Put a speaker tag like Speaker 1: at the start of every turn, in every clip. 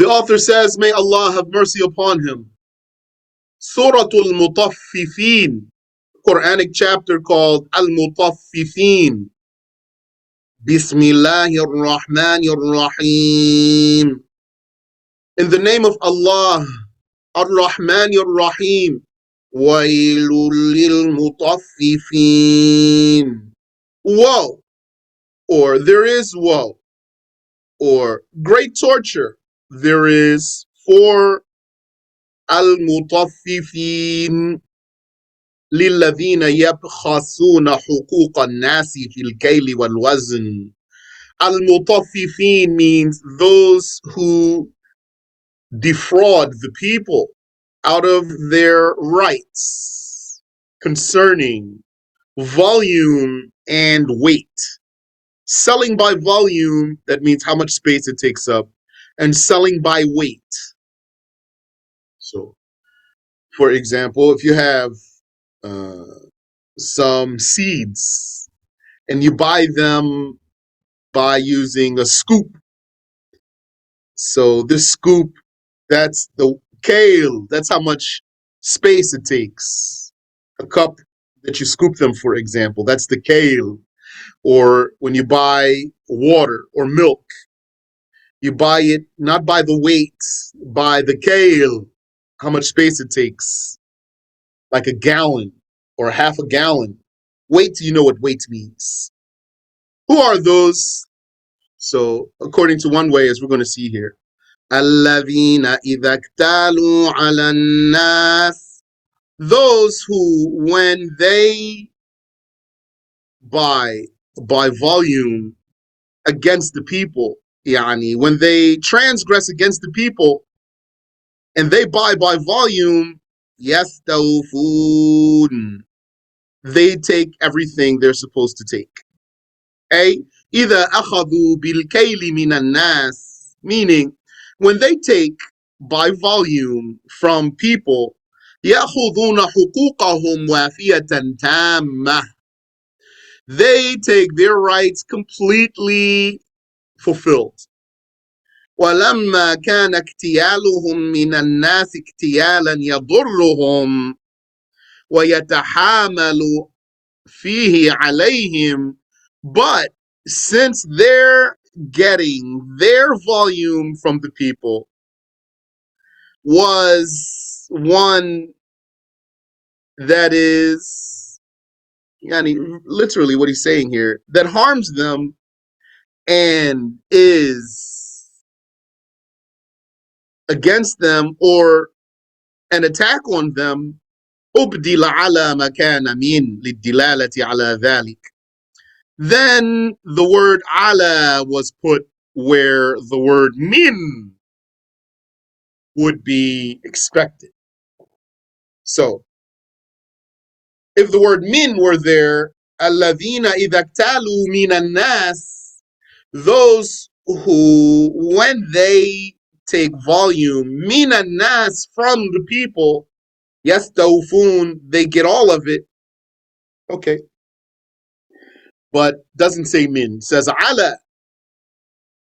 Speaker 1: The author says, may Allah have mercy upon him. Surat Al-MuTaffifeen, Qur'anic chapter called Al-MuTaffifeen. Bismillahir Rahmanir Rahim. In the name of Allah, Ar-Rahmanir Rahim. Wailul lil mutaffifin. Woe, or there is woe, or great torture there is for al-mutaffifin lilladhina yabkhasuna huquq an-nasi fil kayli wal wazn. Al-mutaffifin means those who defraud the people out of their rights concerning volume and weight. Selling by volume, that means how much space it takes up, and selling by weight. So, for example, if you have some seeds and you buy them by using a scoop. So this scoop, that's the kale, that's how much space it takes. A cup that you scoop them, for example, that's the kale. Or when you buy water or milk, you buy it not by the weight, by the kale, how much space it takes, like a gallon or half a gallon. Weight, you know what weight means. Who are those? So according to one way, as we're going to see here, الَّذِينَ إِذَا اكْتَالُوا عَلَى النَّاسِ, those who, when they buy volume against the people, yani when they transgress against the people and they buy by volume, يَسْتَوْفُونَ, they take everything they're supposed to take. إِذَا أَخَذُوا بِالْكَيْلِ مِنَ النَّاسِ, meaning when they take by volume from people, يَأْخُذُونَ حُقُوقَهُمْ وَافِيَةً تَامَّةً, they take their rights completely fulfilled. وَلَمَّا كَانَ اكْتِيَالُهُمْ مِنَ النَّاسِ اكْتِيَالًا يَضُرُّهُمْ وَيَتَحَامَلُ فِيهِ عَلَيْهِمْ, but since they're getting their volume from the people was one that is, yani, literally what he's saying here, that harms them and is against them or an attack on them, أُبْدِلَ عَلَى مَكَانَ مِنْ لِلدِّلَالَةِ عَلَى ذَلِكَ, then the word ala was put where the word min would be expected. So, if the word min were there, الَّذِينَ إِذَا اكْتَالُوا مِنَ النَّاسِ, those who, when they take volume, min النَّاسِ, from the people, يَسْتَوْفُونَ, they get all of it. Okay. But doesn't say min, it says ala.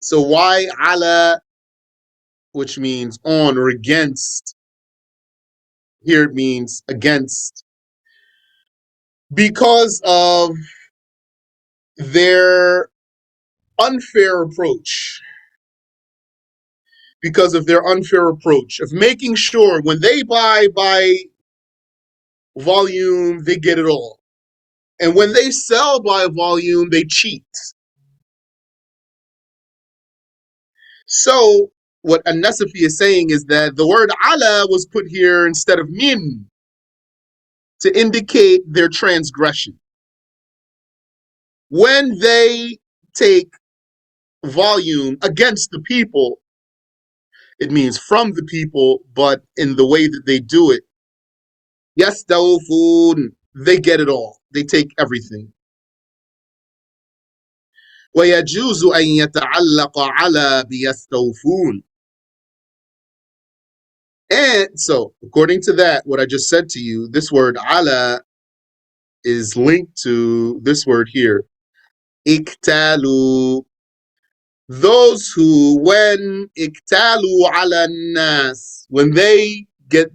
Speaker 1: So why ala, which means on or against? Here it means against. Because of their unfair approach. Because of their unfair approach of making sure when they buy by volume, they get it all. And when they sell by volume, they cheat. So what An-Nasafiyy is saying is that the word ala was put here instead of min to indicate their transgression. When they take volume against the people, it means from the people, but in the way that they do it, yastawfun, they get it all. They take everything. وَيَجُوزُ أَن يَتَعَلَّقَ عَلَى بِيَسْتَوْفُونَ. And so, according to that, what I just said to you, this word ala is linked to this word here, iktalu. Those who, when iktalu ala nas, when they get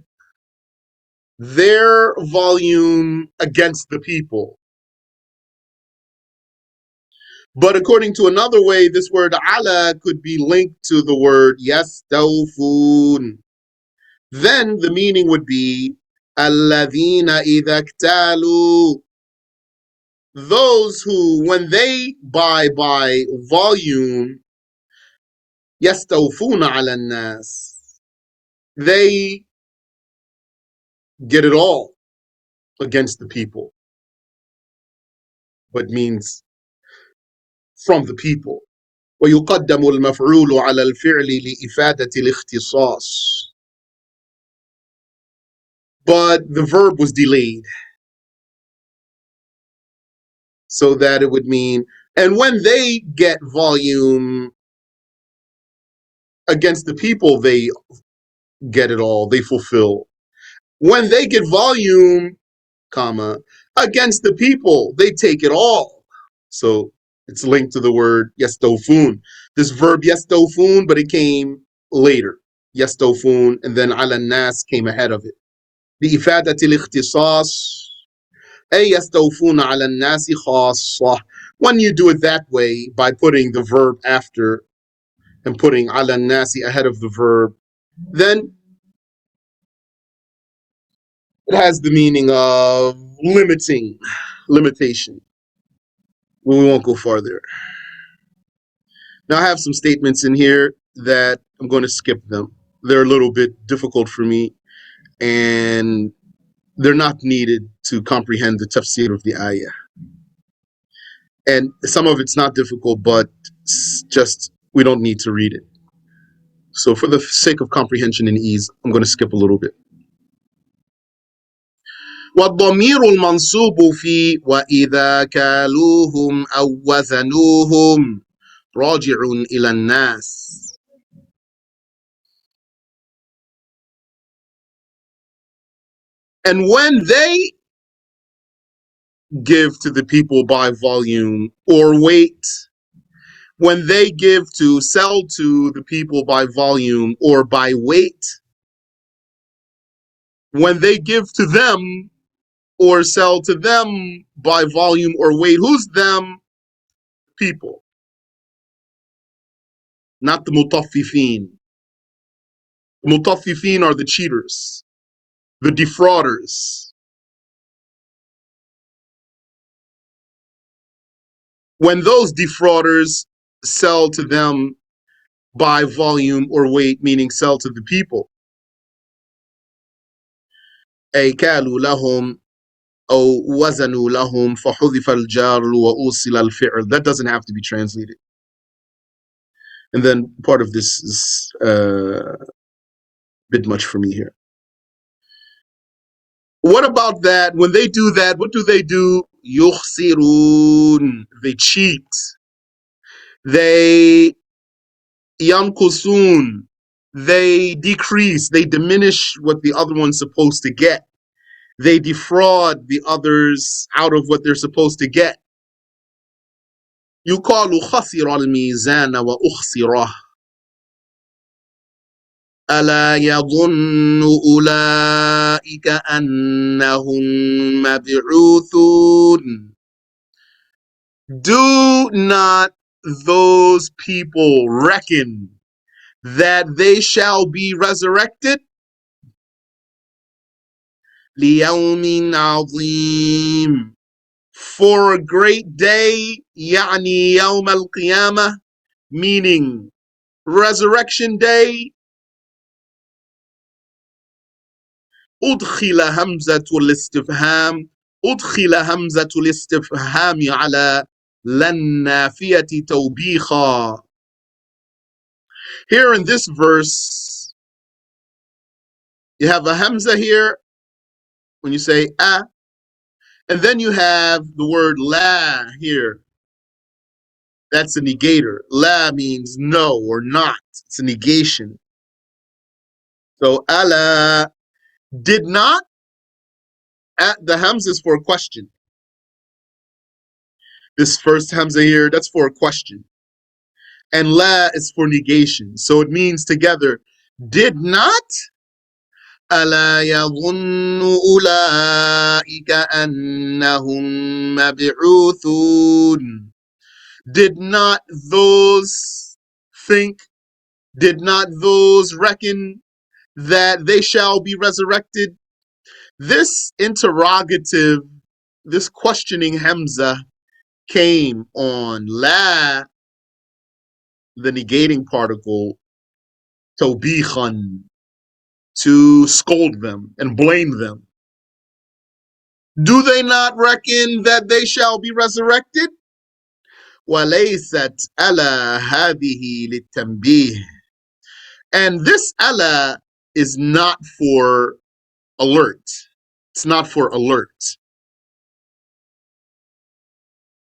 Speaker 1: their volume against the people. But according to another way, this word ala could be linked to the word yastawfun. Then the meaning would be alladhina idha iktalu. Those who, when they buy by volume, yastawfuna ala nas, they get it all against the people, but means from the people. ويقدم المفعول على الفعل لإفادة الاختصاص. But the verb was delayed so that it would mean, and when they get volume against the people, they get it all, they fulfill. When they get volume, comma, against the people, they take it all. So it's linked to the word yastofun. This verb yastofun, but it came later. Yastofun, and then ala nas came ahead of it. بإفادة الاختصاص أي يستوفون على الناس خاصة. When you do it that way, by putting the verb after and putting على الناس ahead of the verb, then it has the meaning of limitation. We won't go farther. Now I have some statements in here that I'm going to skip them. They're a little bit difficult for me, and they're not needed to comprehend the tafsir of the ayah. And some of it's not difficult, but just we don't need to read it. So for the sake of comprehension and ease, I'm going to skip a little bit. والضمير المنصوب في وإذا كالوهم أو وزنوهم راجع إلى الناس. And when they give to the people by volume or weight, when they give to sell to the people by volume or by weight, when they give to them or sell to them by volume or weight, who's them? People, not the Mutaffifeen. The Mutaffifeen are the cheaters, the defrauders. When those defrauders sell to them by volume or weight, meaning sell to the people, أي كالوا لهم أو وزنوا لهم فحذف الجار وأوصل الفعل. That doesn't have to be translated. And then part of this is a bit much for me here. What about that? When they do that, what do? يخسرون. They cheat. They ينقصون. They decrease. They diminish what the other one's supposed to get. They defraud the others out of what they're supposed to get. يقال خسر الميزان وأخسره. ألا يظن أولئك أنهم مبعوثون. Do not those people reckon that they shall be resurrected? ليوم عظيم. For a great day, يعني يوم القيامة, meaning resurrection day. أدخل همزة الاستفهام على للنافية توبيخا. Here in this verse, you have a hamza here when you say a, and then you have the word la here. That's a negator. La means no or not. It's a negation. So ala, did not, the hamza is for a question. This first hamza here, that's for a question. and la is for negation. So it means together, did not ألا يظن أولئك أنهم مبعوثون. Did not those think, did not those reckon that they shall be resurrected? This interrogative, this questioning Hamza came on la, the negating particle, tawbikhan, to scold them and blame them. Do they not reckon that they shall be resurrected? وَلَيْسَتْ أَلَا هَذِهِ لِلتَّنْبِيهِ. And this Allah is not for alert. It's not for alert.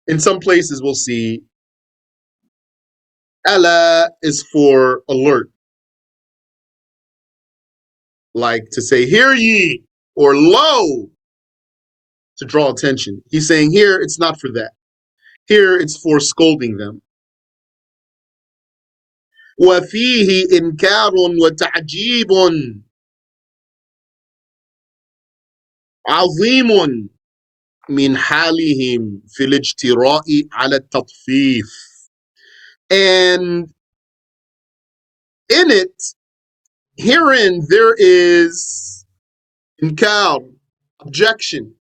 Speaker 1: In some places we'll see Allah is for alert. Like to say, hear ye, or lo, to draw attention. He's saying here it's not for that. Here it's for scolding them. وَفِيهِ إِنْكَارٌ وَتَعْجِيبٌ عَظِيمٌ مِنْ حَالِهِمْ فِي الْاجْتِرَاءِ عَلَى التَّطْفِيفِ. And in it, herein there is inkar, objection,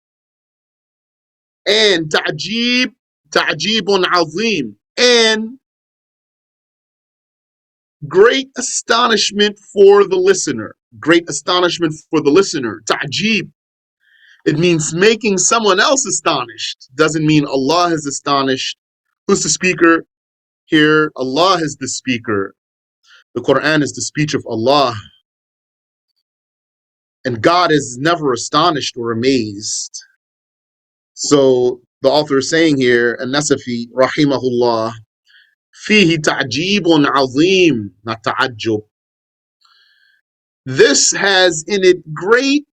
Speaker 1: and ta'jib, ta'jibun azim, and great astonishment for the listener. Great astonishment for the listener. Ta'jib. It means making someone else astonished. Doesn't mean Allah is astonished. Who's the speaker? Here, Allah is the speaker. The Quran is the speech of Allah. And God is never astonished or amazed. So the author is saying here, An-Nasafiyy, rahimahullah, fihi ta'jibun azim, not ta'ajjub. This has in it great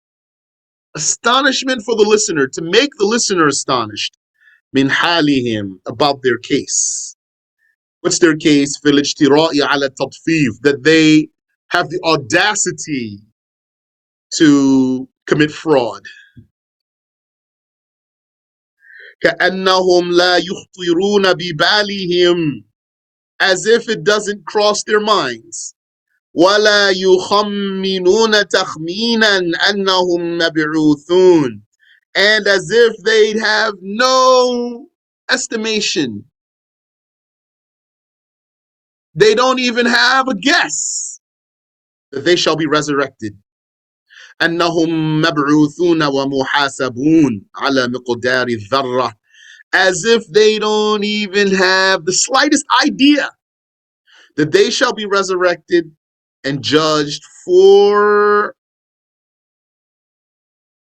Speaker 1: astonishment for the listener, to make the listener astonished, min halihim, about their case. What's their case? Fil ijtira'i ala tadfif, that they have the audacity to commit fraud. كأنهم لا يخطرون ببالهم, as if it doesn't cross their minds. ولا يخمنون تخمينا أنهم مبعوثون, and as if they'd have no estimation. They don't even have a guess that they shall be resurrected. أنهم مبعوثون ومحاسبون على مقدار الذرة, as if they don't even have the slightest idea that they shall be resurrected and judged for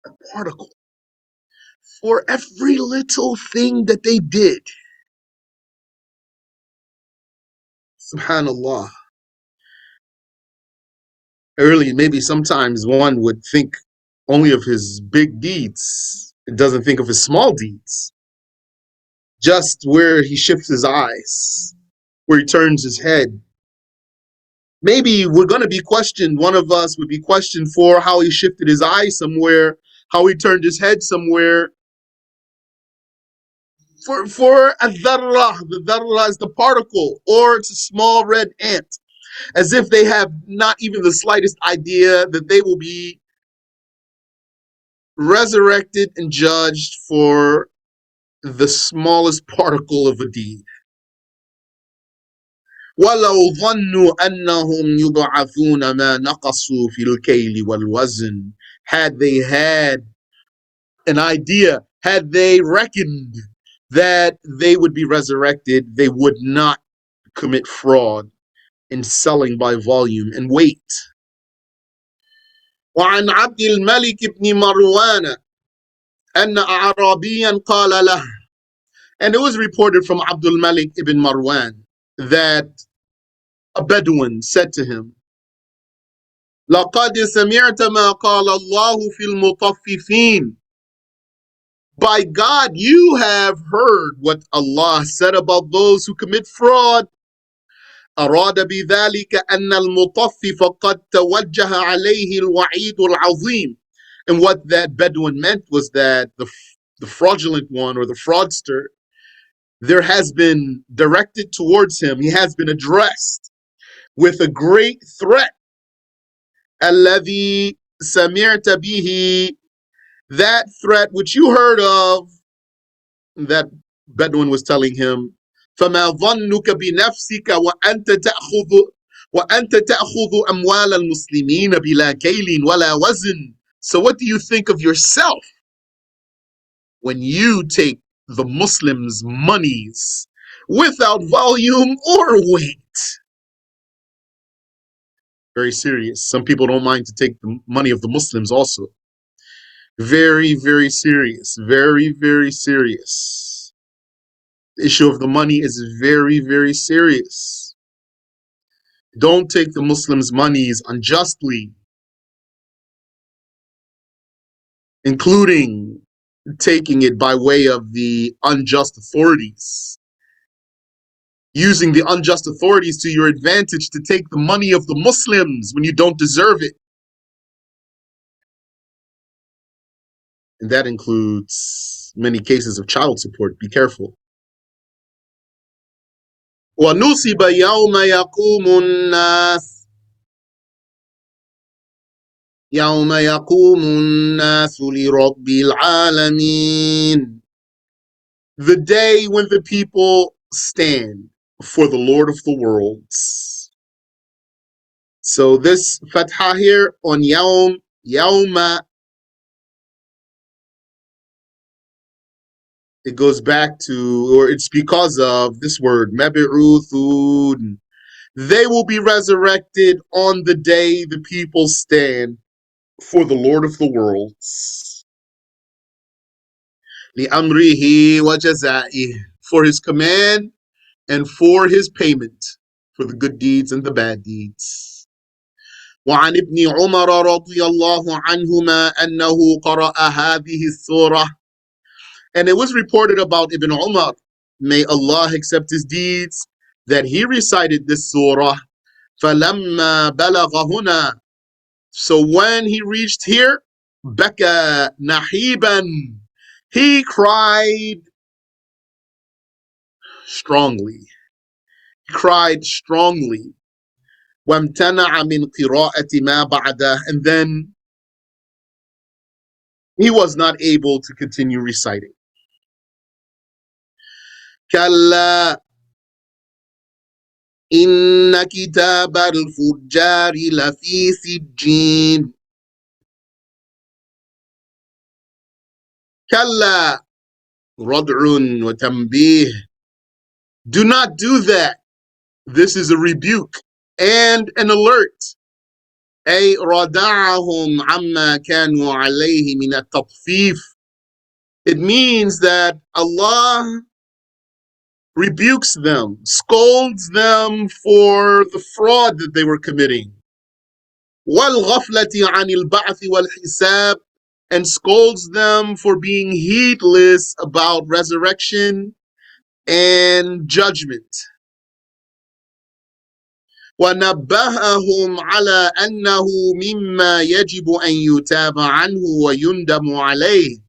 Speaker 1: a particle, for every little thing that they did. Subhanallah. Early, maybe sometimes one would think only of his big deeds. It doesn't think of his small deeds. Just where he shifts his eyes, where he turns his head. Maybe we're going to be questioned, one of us would be questioned for how he shifted his eyes somewhere, how he turned his head somewhere. For a dharrah, the dharrah is the particle, or it's a small red ant. As if they have not even the slightest idea that they will be resurrected and judged for the smallest particle of a deed. وَلَوْ ظَنُّوا أَنَّهُمْ يُبْعَثُونَ مَا نَقَصُوا فِي الْكَيْلِ وَالْوَزْنِ. Had they had an idea, had they reckoned that they would be resurrected, they would not commit fraud in selling by volume and weight. وعن عبد الملك بن مروان أن أعرابيا قال له. And it was reported from Abdul Malik ibn Marwan that a Bedouin said to him, لقد سمعت ما قال الله في المطففين. By God, you have heard what Allah said about those who commit fraud. أراد بذلك أن المطفف قد توجه عليه الوعيد العظيم. And what that Bedouin meant was that the fraudulent one or the fraudster, there has been directed towards him, he has been addressed with a great threat. الذي سمعت به, that threat which you heard of. That Bedouin was telling him, فما ظنك بنفسك وأنت تأخذ أموال المسلمين بلا كيل ولا وزن. So what do you think of yourself when you take the Muslims' monies without volume or weight? Very serious. Some people don't mind to take the money of the Muslims also. Very, very serious. Very, very serious. The issue of the money is very, very serious. Don't take the Muslims' monies unjustly, including taking it by way of the unjust authorities, using the unjust authorities to your advantage to take the money of the Muslims when you don't deserve it. And that includes many cases of child support. Be careful. وَنُصِبَ يَوْمَ يَقُومُ النَّاسُ يَوْمَ يَقُومُ النَّاسُ لِرَبِّ الْعَالَمِينَ. The day when the people stand for the Lord of the worlds. So this fatha here on Yawm, Yawma, it goes back to, or it's because of this word, Mabi'uthun. They will be resurrected on the day the people stand for the Lord of the worlds. لِأَمْرِهِ وَجَزَائِهِ, for his command and for his payment, for the good deeds and the bad deeds. وعن ابن عمر رضي الله عنهما أنه قرأ هذه السورة. And it was reported about Ibn Umar, may Allah accept his deeds, that he recited this surah. فَلَمَّا بَلَغَ هُنَا, so when he reached here, بَكَى نَحِيبًا, he cried strongly. He cried strongly. وَامْتَنَعَ مِنْ قِرَاءَةِ مَا بَعْدَهُ, and then he was not able to continue reciting. كَلَّا إِنَّ كِتَابَ الْفُجَّارِ لَفِي سِجِّينٍ. كَلَّا رَدْعٌ وَتَنْبِيهٌ. Do not do that. This is a rebuke and an alert. أي رَدَعَهُمْ عَمَّا كَانُوا عَلَيْهِ مِنَ التَّطْفِيفِ. It means that Allah rebukes them, scolds them for the fraud that they were committing. وَالْغَفْلَةِ عَنِ الْبَعْثِ وَالْحِسَابِ, and scolds them for being heedless about resurrection and judgment. وَنَبَّهَهُمْ عَلَى أَنَّهُ مِمَّا يَجِبُ أَنْ يُتَابَ عَنْهُ وَيُنْدَمُ عَلَيْهِ.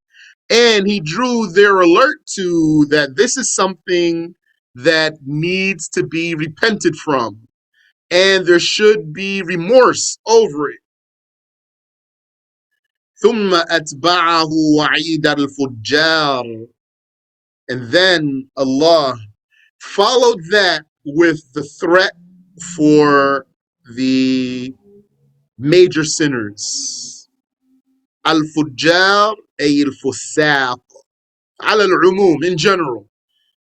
Speaker 1: And he drew their alert to that this is something that needs to be repented from, and there should be remorse over it. ثُمَّ أَتْبَعَهُ وَعِيدَ الْفُجَّارِ. And then Allah followed that with the threat for the major sinners. Al-Fujjar ay al-Fusaq. Ala al-Umum, in general.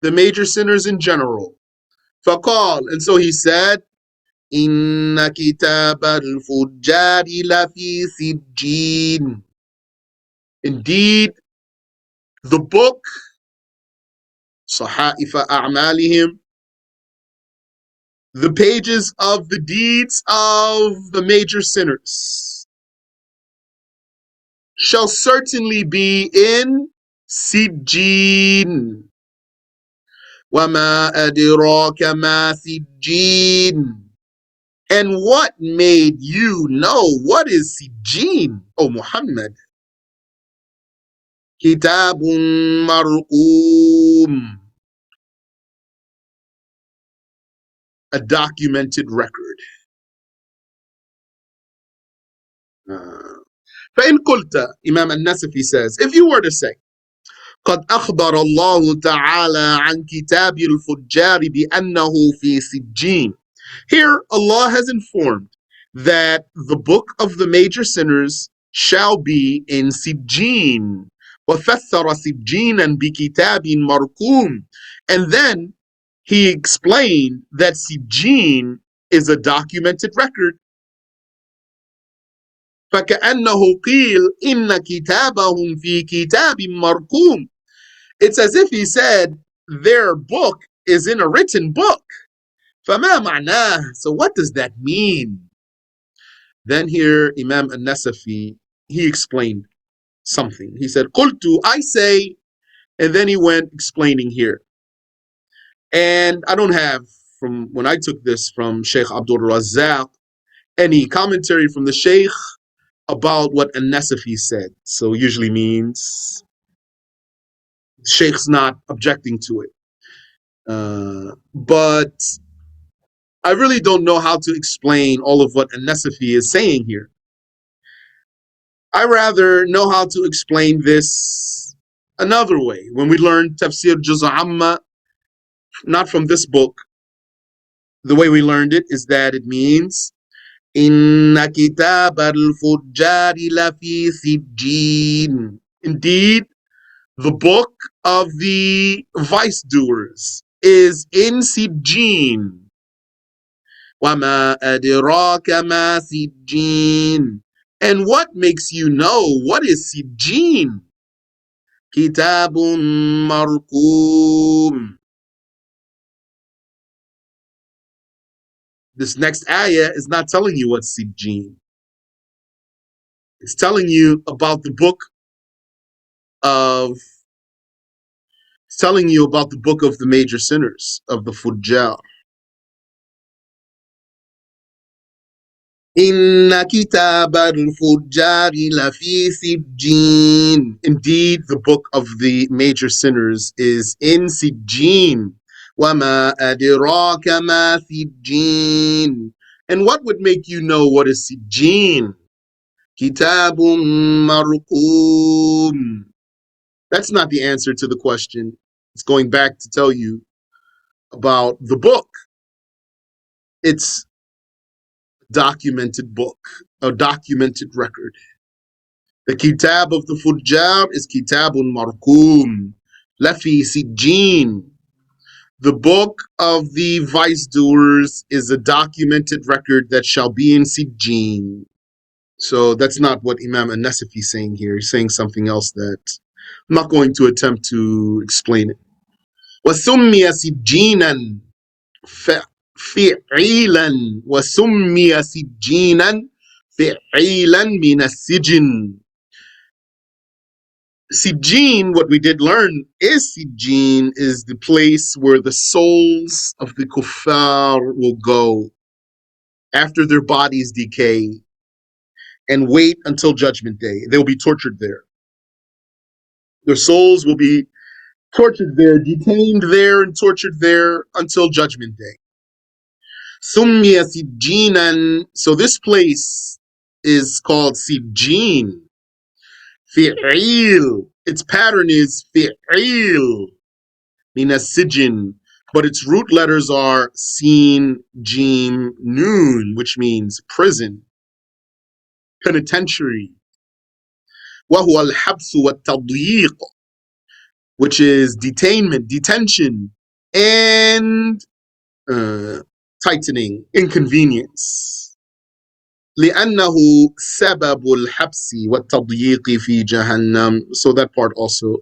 Speaker 1: The major sinners in general. فقال, and so he said, إِنَّ كِتَابَ الْفُجَّارِ لَفِي سِجِّينٍ. Indeed, the book, صحائف أعمالهم, the pages of the deeds of the major sinners, shall certainly be in Sijjin. وَمَا أَدْرَاكَ مَا سِجِّينٌ. And what made you know what is Sijjin, O Muhammad? Kitabun marqum, a documented record. فإن قلت, Imam An-Nasafiyy says, if you were to say, قد أخبر الله تعالى عن كتاب الفجار بأنه في سجين. Here, Allah has informed that the book of the major sinners shall be in Sijjin. وَفَسَّرَ سِجِّينًا بِكِتَابٍ مَرْقُومٍ. And then he explained that Sijjin is a documented record. فَكَأَنَّهُ قِيلَ إِنَّ كِتَابَهُمْ فِي كِتَابٍ مَرْقُومٍ. It's as if he said their book is in a written book. فَمَا مَعْنَاهُ. So what does that mean? Then here Imam An-Nasafiyy, he explained something. He said, قُلْتُ, I say, and then he went explaining here. And I don't have, from when I took this from Sheikh Abdul Razzaq, any commentary from the Sheikh about what An-Nasafiyy said. So usually means Sheikh's not objecting to it. But I really don't know how to explain all of what An-Nasafiyy is saying here. I rather know how to explain this another way. When we learn Tafsir Juz' Amma, not from this book, the way we learned it is that it means Inna kitab al-fujjari lafi sijjin. Indeed, the book of the vice doers is in Sijjin. وَمَا أَدْرَاكَ مَا سِجِّينٌ. And what makes you know what is Sijjin? Kitabun marqum. This next ayah is not telling you what's Sijjin. It's telling you about the book of, it's telling you about the book of the major sinners, of the Fujjar. Inna kitab al-fujjari lafi sijjin. Indeed, the book of the major sinners is in Sijjin. Wama adraka ma sijjin. And what would make you know what is Sijjin? Kitabun marqum. That's not the answer to the question. It's going back to tell you about the book. It's documented book, a documented record. The kitab of the Fujjar is Kitabun Marqum, Lafi Sijjin. The book of the vice doers is a documented record that shall be in Sijjin. So that's not what Imam An-Nasafiyy is saying here. He's saying something else that I'm not going to attempt to explain it. وَسُمِّيَ سِجِّينًا فِعِيلًا وَسُمِّيَ سِجِّينًا فِعِيلًا مِنَ السِّجِّن. Sijjin, what we did learn is Sijjin is the place where the souls of the kuffar will go after their bodies decay and wait until Judgment Day. They will be tortured there. Their souls will be tortured there, detained there, and tortured there until Judgment Day. Summiya Sijjinan. So this place is called Sijjin. Fi'il. Its pattern is Fi'il. Mina Sijin. But its root letters are Sin, Jim, Noon, which means prison, penitentiary. وهو الحبس والتضييق, which is detainment, detention, and tightening, inconvenience. لأنه سبب الحبس والتضييق في جهنم. So that part also,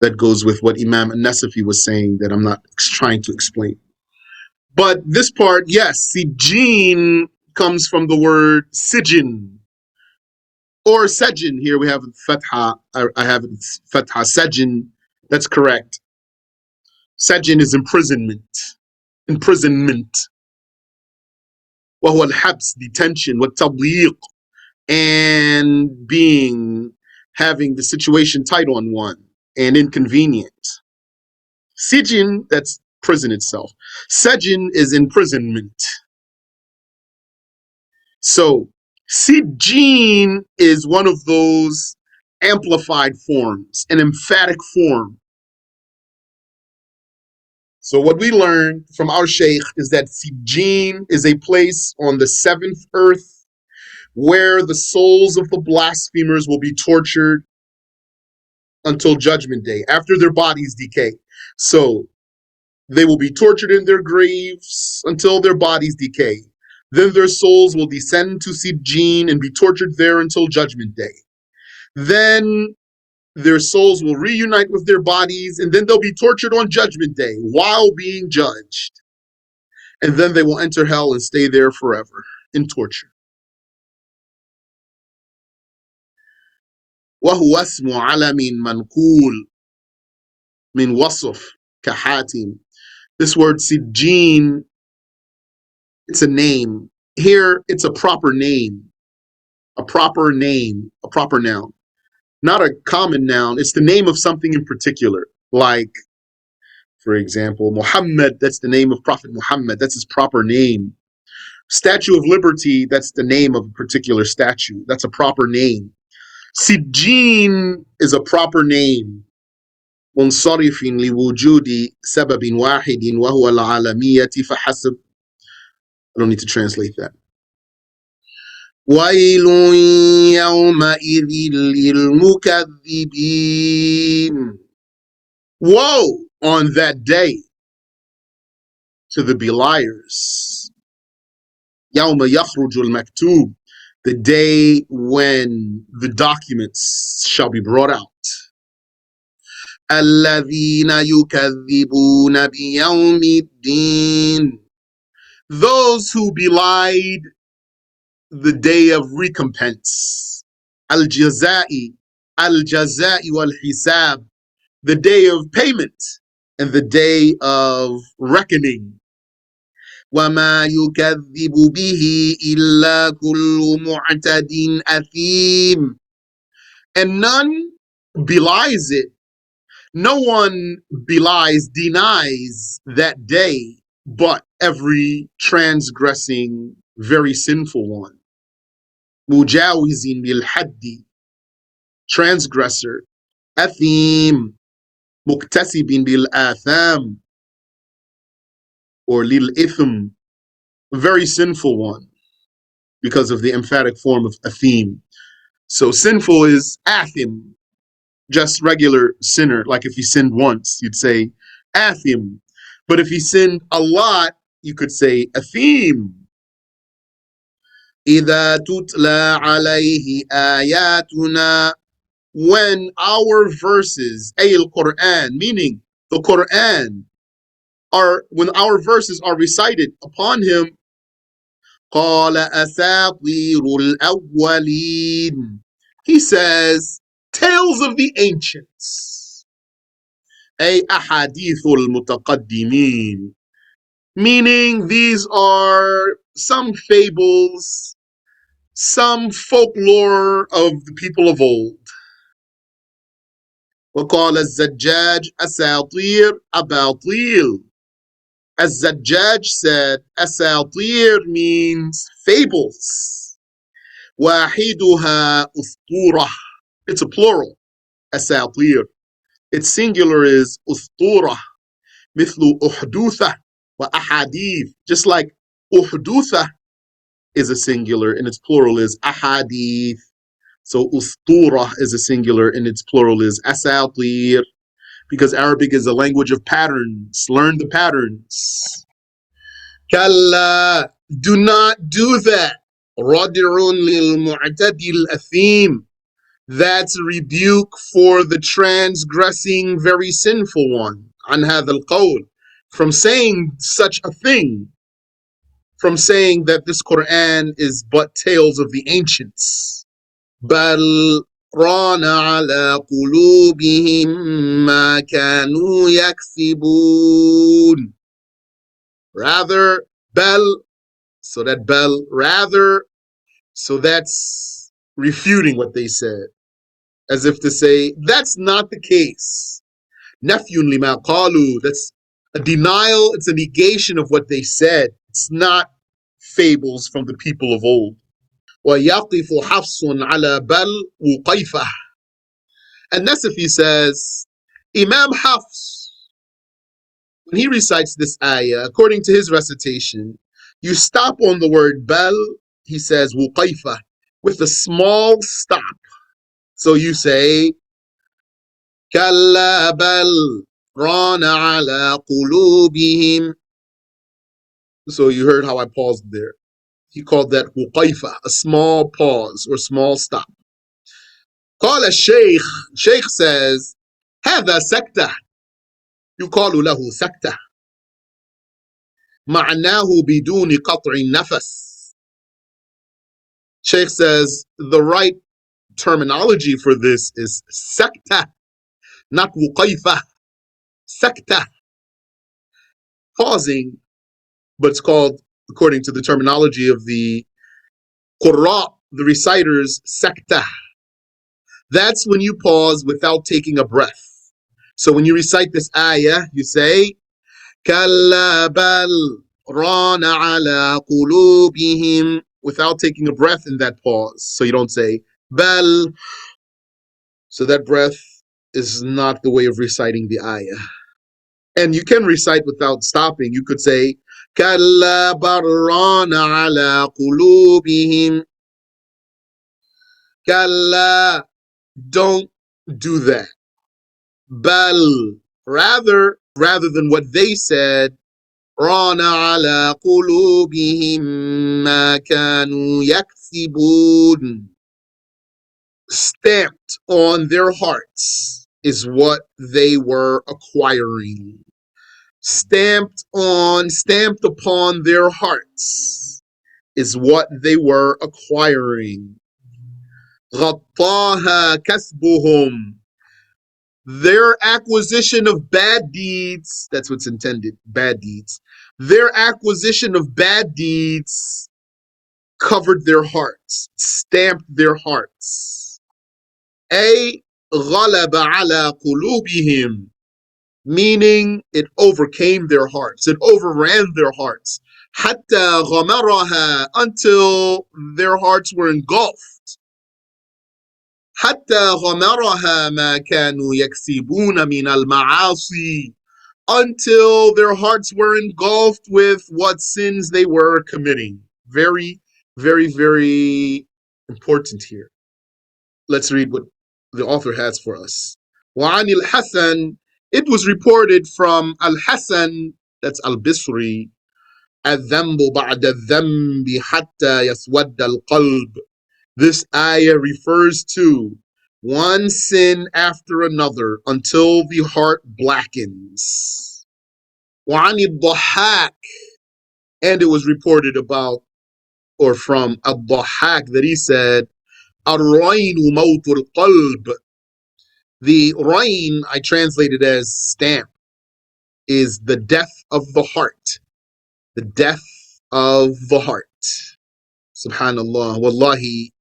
Speaker 1: that goes with what Imam An-Nasafiyy was saying that I'm not trying to explain. But this part, yes, Sijjin comes from the word Sijin or Sajin. Here we have Fatha. I have Fatha Sajin. That's correct. Sajin is imprisonment. Imprisonment. وهو الحبس, detention, والتضييق, and having the situation tight on one and inconvenient. Sijin, that's prison itself. Sajin is imprisonment. So Sijin is one of those amplified forms, an emphatic form. So what we learned from our Shaykh is that Sijin is a place on the seventh earth where the souls of the blasphemers will be tortured until Judgment Day, after their bodies decay. So they will be tortured in their graves until their bodies decay. Then their souls will descend to Sijin and be tortured there until Judgment Day. Then their souls will reunite with their bodies, and then they'll be tortured on Judgment Day while being judged. And then they will enter hell and stay there forever in torture. وهو اسم علم منقول من وصف كحاتم. This word Sijin, it's a name. Here, it's a proper name. A proper name, a proper noun. Not a common noun. It's the name of something in particular. Like, for example, Muhammad, that's the name of Prophet Muhammad. That's his proper name. Statue of Liberty, that's the name of a particular statue. That's a proper name. Sijin is a proper name. منصرف لوجود سبب واحد وهو العالمية فحسب. I don't need to translate that. ويل يومئذ للمكذبين. Woe on that day to the beliers. يوم يخرج المكتوب, the day when the documents shall be brought out. الذين يكذبون بيوم الدين, those who belied the day of recompense. Al-Jazai wal-Hisab, the day of payment and the day of reckoning. وَمَا يُكَذِّبُ بِهِ إِلَّا كُلُّ مُعْتَدٍ أَثِيمٍ, and none belies it. No one belies, denies that day, but every transgressing, very sinful one. Mujawizin bil haddi, transgressor. Athim, muktasibin bil atham, or lil itham, very sinful one, because of the emphatic form of athim. So sinful is athim, just regular sinner. Like if he sinned once, you'd say athim. But if he sinned a lot, you could say athim. إِذَا تُتْلَى عَلَيْهِ آيَاتُنَا, when our verses, Al-Qur'an, meaning the Qur'an, when our verses are recited upon him, قَالَ أَسَاطِيرُ الْأَوَّلِينَ, he says, tales of the ancients. أي أحاديث المتقدمين, meaning these are some fables, some folklore of the people of old. وقال الزجاج أساطير أباطيل. الزجاج said أساطير means fables. واحدها أسطورة, it's a plural. أساطير, its singular is أسطورة. مثل أحدوثة وأحاديث, just like أحدوثة is a singular and its plural is ahadith. So ustura is a singular and its plural is asatir, because Arabic is a language of patterns. Learn the patterns. Kalla, do not do that. Radirun lil mu'tadil athim, that's a rebuke for the transgressing, very sinful one. An hadha al-qawl, from saying such a thing, from saying that this Quran is but tales of the ancients. Bal ران على قلوبهم ما كانوا يكسبون. Rather, bel, so that bel, rather, so that's refuting what they said, as if to say, that's not the case. Nafyun lima qalu, that's a denial, it's a negation of what they said. It's not fables from the people of old. وَيَقِفُ حَفْصٌ عَلَى بَلْ وُقَيْفَةٌ. An-Nasafiyy says, Imam Hafs, when he recites this ayah, according to his recitation, you stop on the word bal, he says wuqayfa, with a small stop. So you say, kalla bal rana ala qulubihim. So you heard how I paused there. He called that wuqayfa, a small pause or small stop. قال الشيخ, Sheikh says, هذا سكتة يقال له سكتة معناه بدون قطع النفس. Sheikh says the right terminology for this is sakta, not wuqayfa. Sakta, pausing, but it's called, according to the terminology of the Qurra, the reciters, sakta. That's when you pause without taking a breath. So when you recite this ayah, you say, كَلَّا بَلْ رَانَ عَلَىٰ قُلُوبِهِمْ, without taking a breath in that pause. So you don't say, bal. So that breath is not the way of reciting the ayah. And you can recite without stopping. You could say, كَلَّا بَرَّانَ عَلَىٰ قُلُوبِهِمْ. كَلَّا, don't do that. Bal, rather than what they said, رَانَ عَلَىٰ قُلُوبِهِمْ مَا كَانُوا يَكْسِبُونَ. Stamped on their hearts is what they were acquiring. Stamped upon their hearts is what they were acquiring. غطاها كسبهم. Their acquisition of bad deeds, that's what's intended, bad deeds. Their acquisition of bad deeds covered their hearts, stamped their hearts. أي غلب على قلوبهم, meaning it overcame their hearts, it overran their hearts. حتى غمرها, until their hearts were engulfed. حتى غمرها ما كانوا يكسبون من المعاصي, until their hearts were engulfed with what sins they were committing. Very, very, very important here. Let's read what the author has for us. وعن الحسن, it was reported from Al-Hasan, that's Al-Bisri, الذنب بعد الذنب حتى يسود القلب. This ayah refers to one sin after another until the heart blackens. وعن الضحاك, and it was reported about or from Al-Dhahak that he said, الرين موت القلب. The rain, I translated as stamp, is the death of the heart. The death of the heart. Subhanallah. Wallahi,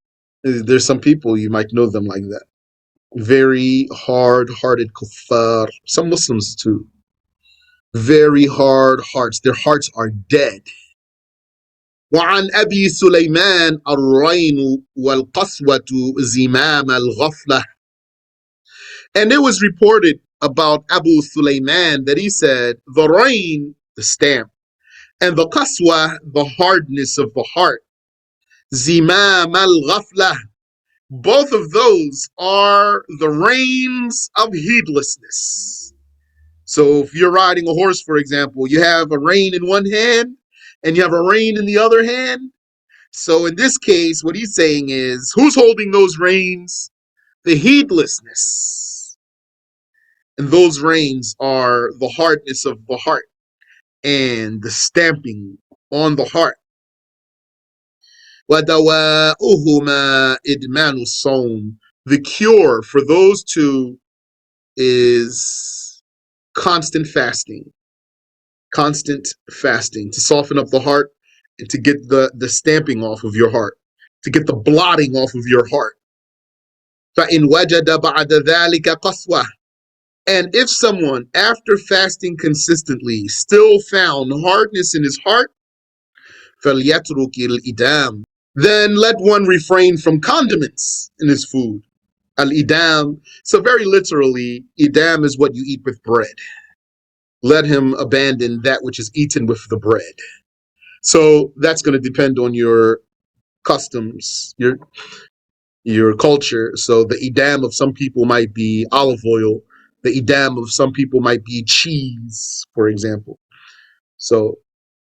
Speaker 1: there's some people, you might know them like that. Very hard-hearted kuffar. Some Muslims too. Very hard hearts. Their hearts are dead. وعن أبي سليمان الرين والقسوة زمام الغفلة. And it was reported about Abu Sulaiman that he said, the rain, the stamp, and the qaswa, the hardness of the heart, zimam al-ghafla, both of those are the reins of heedlessness. So if you're riding a horse, for example, you have a rein in one hand and you have a rein in the other hand. So in this case, what he's saying is, who's holding those reins? The heedlessness. And those reins are the hardness of the heart and the stamping on the heart. وَدَوَاؤُهُمَا إِدْمَانُ الصَّوْمِ. The cure for those two is constant fasting. Constant fasting to soften up the heart and to get the stamping off of your heart, to get the blotting off of your heart. فَإِنْ وَجَدَ بَعْدَ ذَلِكَ قَسْوَةً. And if someone, after fasting consistently, still found hardness in his heart, فَلْيَتْرُكِ الْإِدَامِ. Then let one refrain from condiments in his food. Al-idam. So very literally, idam is what you eat with bread. Let him abandon that which is eaten with the bread. So that's going to depend on your customs, your culture. So the idam of some people might be olive oil. The idam of some people might be cheese, for example. So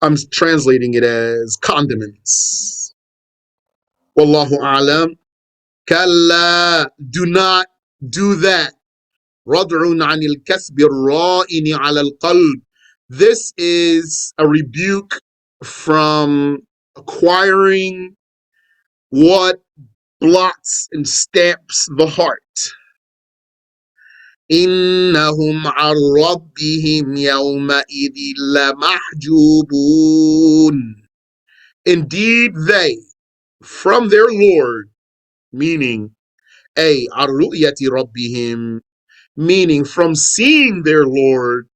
Speaker 1: I'm translating it as condiments. Wallahu a'lam. Kalla, do not do that. Rad'un anil kasbi ra'ini ala al-qalb. This is a rebuke from acquiring what blots and stamps the heart. إِنَّهُمْ عَنْ رَبِّهِمْ يَوْمَئِذٍ لَمَحْجُوبُونَ. Indeed they, from their Lord, meaning عَنْ رُؤْيَةِ رَبِّهِمْ, meaning from seeing their Lord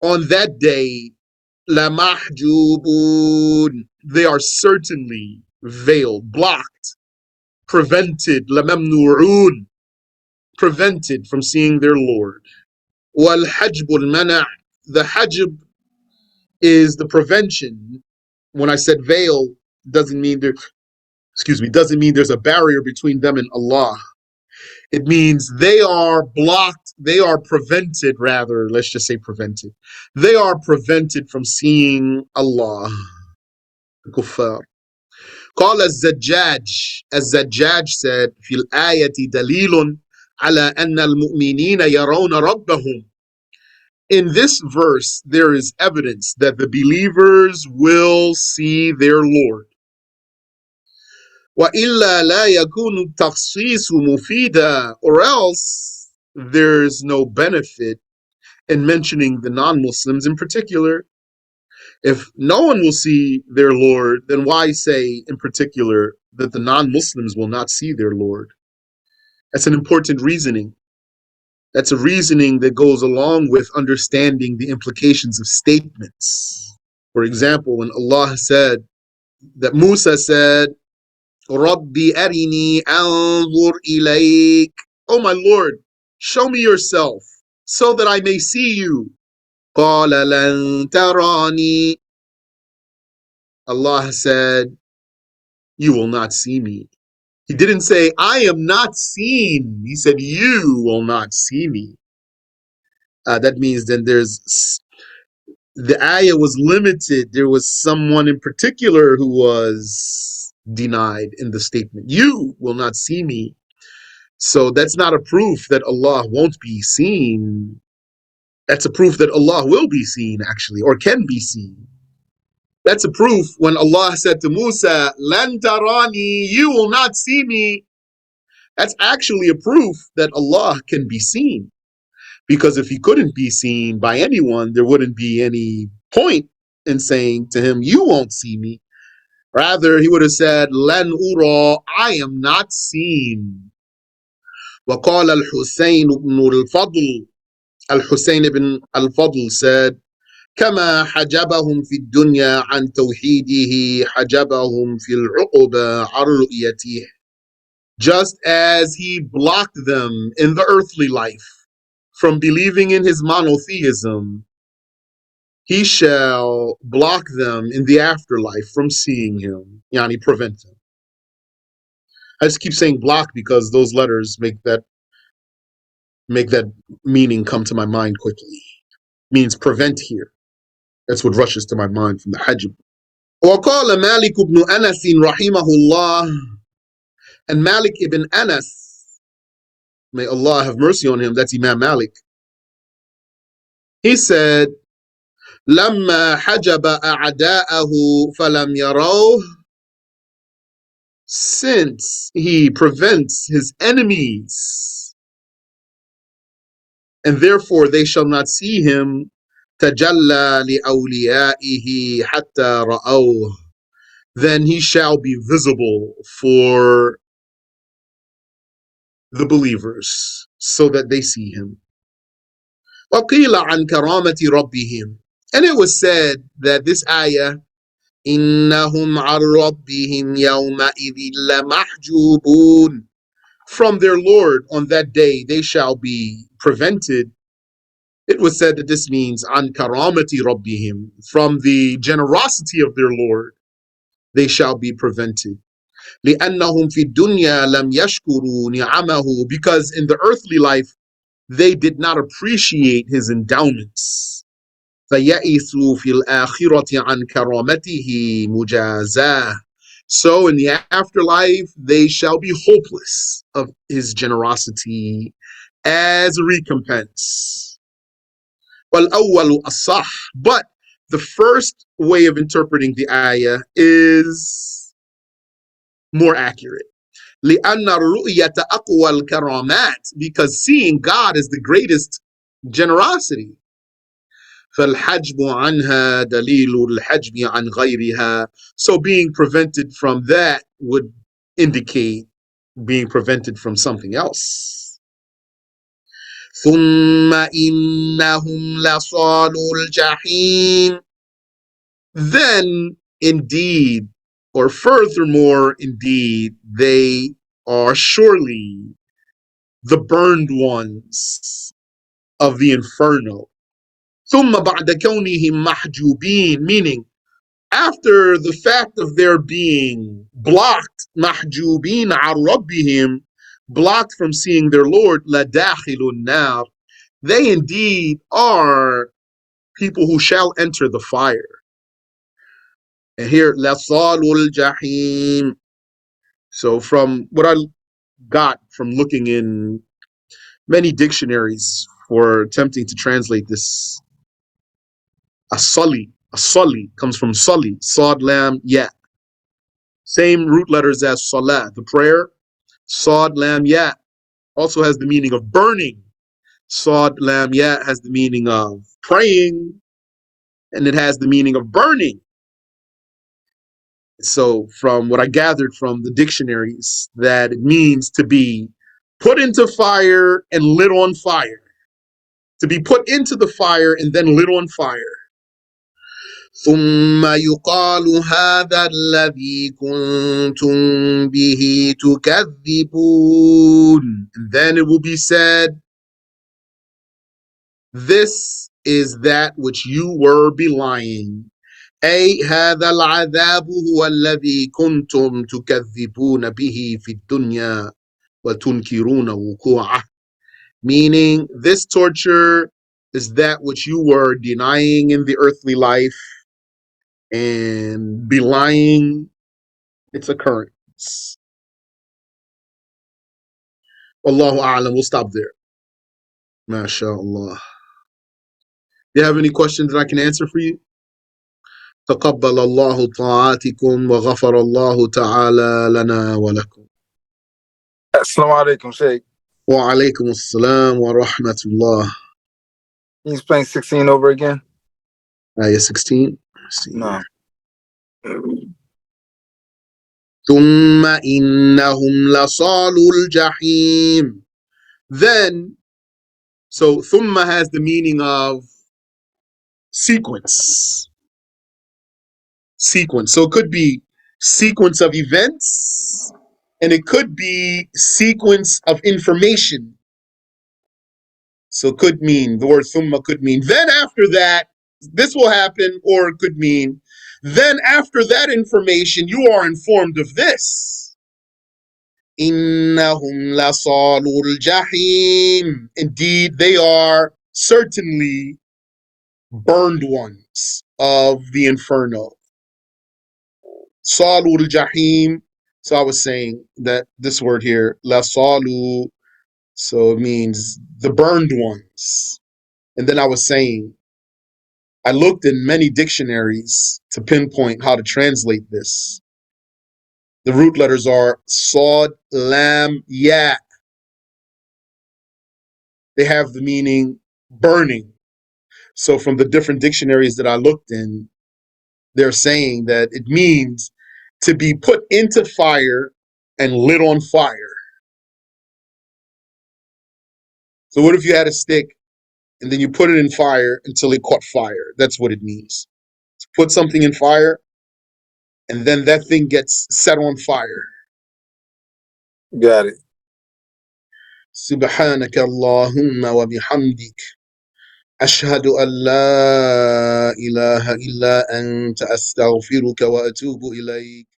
Speaker 1: on that day, لَمَحْجُوبُونَ, they are certainly veiled, blocked, prevented, لَمَمْنُوعُونَ, prevented from seeing their Lord. وَالْحَجْبُ الْمَنَعُ, the hajb is the prevention. When I said veil, doesn't mean there's a barrier between them and Allah. It means they are blocked, they are prevented, rather, let's just say prevented. They are prevented from seeing Allah. Kuffar. قال الزجاج said, في الآية دليل على أن المؤمنين يرون ربهم. In this verse, there is evidence that the believers will see their Lord. وَإِلَّا لَا يَكُونُ التَّخْصِيصُ مُفِيدًا, or else there's no benefit in mentioning the non-Muslims in particular. If no one will see their Lord, then why say in particular that the non-Muslims will not see their Lord? That's an important reasoning. That's a reasoning that goes along with understanding the implications of statements. For example, when Allah said, that Musa said, Rabbi arini anzur ilayk. Oh my Lord, show me yourself so that I may see you. Qala lan tarani. Allah said, you will not see me. He didn't say, I am not seen. He said, you will not see me. That means then the ayah was limited. There was someone in particular who was denied in the statement. You will not see me. So that's not a proof that Allah won't be seen. That's a proof that Allah will be seen, actually, or can be seen. That's a proof when Allah said to Musa, Lan tarani, you will not see me. That's actually a proof that Allah can be seen. Because if he couldn't be seen by anyone, there wouldn't be any point in saying to him, you won't see me. Rather, he would have said, Lan ura, I am not seen. وقال الحسين بن الفضل, Al-Husayn ibn al-Fadl said, كما حجبهم في الدنيا عن توحيده حجبهم في العقبة عن رؤيته. Just as he blocked them in the earthly life from believing in his monotheism, he shall block them in the afterlife from seeing him, yani prevent them. I just keep saying block because those letters make that meaning come to my mind quickly. Means prevent here. That's what rushes to my mind from the hajb. وقال مالك بن أنس رحمه الله, and Malik ibn Anas, may Allah have mercy on him, that's Imam Malik. He said, لما حجب أعداءه فلم يروه. since he prevents his enemies, and therefore they shall not see him. تَجَلَّى لِأَوْلِيَائِهِ حَتَّى رَأَوْهُ, then he shall be visible for the believers so that they see him. وَقِيلَ عَنْ كَرَامَةِ رَبِّهِمْ, and it was said that this ayah, إِنَّهُمْ عَنْ رَبِّهِمْ يَوْمَئِذٍ لَمَحْجُوبُونَ, from their Lord on that day they shall be prevented. It was said that this means عَنْ كَرَامَةِ رَبِّهِمْ, from the generosity of their Lord they shall be prevented. لِأَنَّهُمْ فِي الدُّنْيَا لَمْ يَشْكُرُوا نِعَمَهُ, because in the earthly life they did not appreciate his endowments. فَيَئِسُوا فِي الْآخِرَةِ عَنْ كَرَامَتِهِ مُجَازَاهُ, so in the afterlife they shall be hopeless of his generosity as a recompense. وَالْأَوَّلُ أَصَحُّ, but the first way of interpreting the ayah is more accurate. لِأَنَّ الرُّؤْيَةَ أَقْوَى الْكَرَامَاتِ, because seeing God is the greatest generosity. فَالْحَجْبُ عَنْهَا دَلِيلُ الْحَجْبِ عَنْ غَيْرِهَا, so being prevented from that would indicate being prevented from something else. ثُمَّ إِنَّهُمْ لَصَالُو الْجَحِيمِ, then indeed, or furthermore indeed, they are surely the burned ones of the inferno. ثُمَّ بَعْدَ كَوْنِهِمْ مَحْجُوبِينَ, meaning after the fact of their being blocked, مَحْجُوبِينَ عَنْ رَبِّهِمْ, blocked from seeing their Lord, لَدَاخِلُ النَّارِ, they indeed are people who shall enter the fire. And here, لَصَالُ الْجَحِيمِ. So from what I got from looking in many dictionaries for attempting to translate this, a sully comes from sully, sod, lam, ya. Same root letters as salah, the prayer. Sod, lam, ya also has the meaning of burning. Sod, lam, ya has the meaning of praying, and it has the meaning of burning. So from what I gathered from the dictionaries, that it means to be put into fire and lit on fire. To be put into the fire and then lit on fire. ثُمَّ يُقَالُ هَذَا الَّذِي كُنْتُمْ بِهِ تُكَذِّبُونَ, and then it will be said, this is that which you were belying. أي هذا العذاب هو الذي كنتم تكذبون به في الدنيا وتنكرون وقوعه, meaning this torture is that which you were denying in the earthly life and belying its occurrence. Wallahu a'lam. We'll stop there. MashaAllah. Do you have any questions that I can answer for you? تقبل الله طاعاتكم وغفر الله تعالى لنا ولكم.
Speaker 2: Assalamu alaikum, Sheikh.
Speaker 1: Wa alaikum assalam wa rahmatullah.
Speaker 2: Can you explain 16 over again?
Speaker 1: Ayah 16.
Speaker 2: No.
Speaker 1: ثم إنهم لصالو الجحيم. Then, so thumma has the meaning of sequence. Sequence. So it could be sequence of events, and it could be sequence of information. So it could mean, the word thumma could mean, then after that, this will happen, or it could mean, then after that information, you are informed of this. إِنَّهُمْ لَصَالُو الْجَحِيمِ, indeed, they are certainly burned ones of the inferno. Salu al-Jahim. So I was saying that this word here, la salu, so it means the burned ones. And then I was saying, I looked in many dictionaries to pinpoint how to translate this. The root letters are Sod, Lam, Ya. They have the meaning burning. So from the different dictionaries that I looked in, they're saying that it means to be put into fire and lit on fire. So what if you had a stick and then you put it in fire until it caught fire? That's what it means. To put something in fire and then that thing gets set on fire.
Speaker 2: Got it.
Speaker 1: سبحانك اللهم وبحمدك أشهد أن لا إله إلا أنت أستغفرك وأتوب إليك